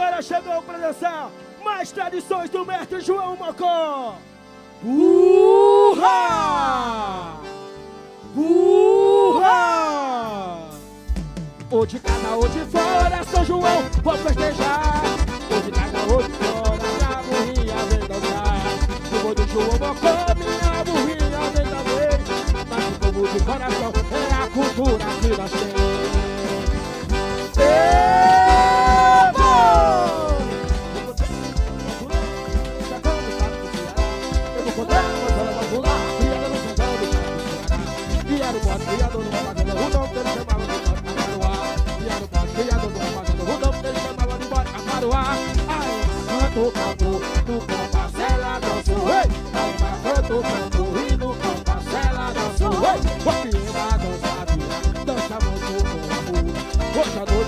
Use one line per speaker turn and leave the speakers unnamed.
agora chegou pra dançar mais tradições do mestre João Mocó. Burra! Burra! Ou de casa ou de fora, São João, vou festejar. Ou de casa ou de fora, minha burrinha vem dançar. Eu vou de João Mocó, minha burrinha vem também. Mas o povo de coração é a cultura que nós temos. Criador do Mamagueira, o nome dele chamava de Caruá. Criador do Mamagueira, o nome dele chamava de Caruá. Aí, canto, no Compacela danço, ei! Aí, canto, e no Compacela danço, ei! Porque na dançaria, dança muito bom. Hoje à noite